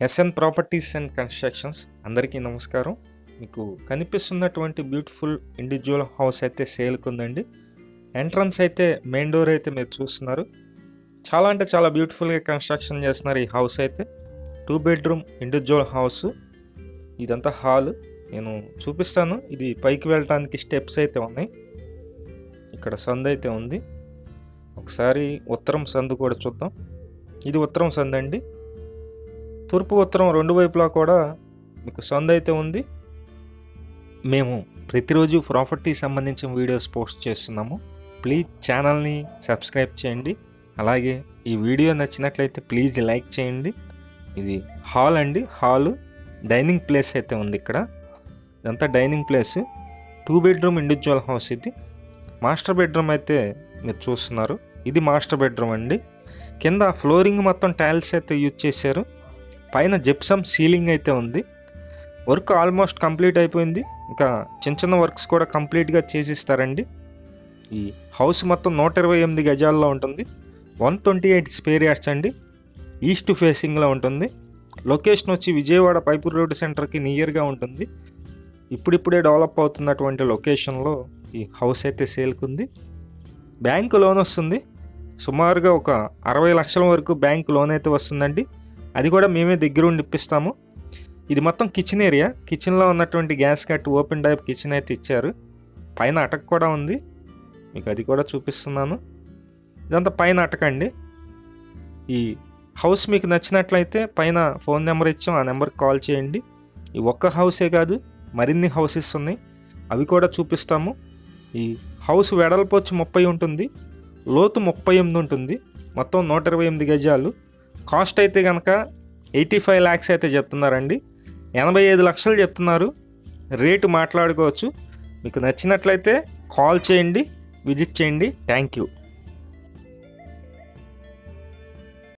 SN properties and constructions అందరికీ నమస్కారం. మీకు కనిపిస్తున్నటువంటి బ్యూటిఫుల్ ఇండివిజువల్ హౌస్ అయితే సేల్కి ఉందండి. ఎంట్రన్స్ అయితే మెయిన్ డోర్ అయితే మీరు చూస్తున్నారు. చాలా అంటే చాలా బ్యూటిఫుల్గా కన్స్ట్రక్షన్ చేస్తున్నారు ఈ హౌస్ అయితే. 2 బెడ్రూమ్ ఇండివిజువల్ హౌస్. ఇదంతా హాల్ నేను చూపిస్తాను. ఇది పైకి వెళ్ళడానికి స్టెప్స్ అయితే ఉన్నాయి. ఇక్కడ సందు అయితే ఉంది. ఒకసారి ఉత్తరం సందు కూడా చూద్దాం. ఇది ఉత్తరం సందు అండి. తూర్పు ఉత్తరం రెండు వైపులా కూడా మీకు సందు అయితే ఉంది. మేము ప్రతిరోజు ప్రాపర్టీ సంబంధించిన వీడియోస్ పోస్ట్ చేస్తున్నాము. ప్లీజ్ ఛానల్ని సబ్స్క్రైబ్ చేయండి. అలాగే ఈ వీడియో నచ్చినట్లయితే ప్లీజ్ లైక్ చేయండి. ఇది హాల్ అండి. హాలు డైనింగ్ ప్లేస్ అయితే ఉంది. ఇక్కడ ఇదంతా dining place. 2 bedroom individual house. ఇది మాస్టర్ బెడ్రూమ్ అయితే మీరు చూస్తున్నారు. ఇది మాస్టర్ బెడ్రూమ్ అండి. కింద ఫ్లోరింగ్ మొత్తం టైల్స్ అయితే యూజ్ చేశారు. పైన జిప్సమ్ సీలింగ్ అయితే ఉంది. వర్క్ ఆల్మోస్ట్ కంప్లీట్ అయిపోయింది. ఇంకా చిన్న చిన్న వర్క్స్ కూడా కంప్లీట్గా చేసిస్తారండి. ఈ హౌస్ మొత్తం 128 గజాల్లో ఉంటుంది. 128 స్క్వేర్ యార్డ్స్ అండి. ఈస్ట్ ఫేసింగ్లో ఉంటుంది. లొకేషన్ వచ్చి విజయవాడ పైపూర్ రోడ్ సెంటర్కి నియర్గా ఉంటుంది. ఇప్పుడిప్పుడే డెవలప్ అవుతున్నటువంటి లొకేషన్లో ఈ హౌస్ అయితే సేల్కుంది. బ్యాంకు లోన్ వస్తుంది. సుమారుగా ఒక 60 లక్షల వరకు బ్యాంకు లోన్ అయితే వస్తుందండి. అది కూడా మేమే దగ్గరుండి ఇప్పిస్తాము. ఇది మొత్తం కిచెన్ ఏరియా. కిచెన్లో ఉన్నటువంటి gas cut open type kitchen అయితే ఇచ్చారు. పైన అటక కూడా ఉంది. మీకు అది కూడా చూపిస్తున్నాను. ఇదంతా పైన అటక అండి. ఈ హౌస్ మీకు నచ్చినట్లయితే పైన ఫోన్ నెంబర్ ఇచ్చాం, ఆ నెంబర్కి కాల్ చేయండి. ఈ ఒక్క హౌసే కాదు, మరిన్ని హౌసెస్ ఉన్నాయి, అవి కూడా చూపిస్తాము. ఈ హౌస్ వెడల్పు వచ్చి 30 ఉంటుంది, లోతు 38 ఉంటుంది. మొత్తం 128 గజాలు. కాస్ట్ అయితే కనుక 85 lakhs అయితే చెప్తున్నారండి. 85 లక్షలు చెప్తున్నారు. రేటు మాట్లాడుకోవచ్చు. మీకు నచ్చినట్లయితే కాల్ చేయండి, విజిట్ చేయండి. Thank you.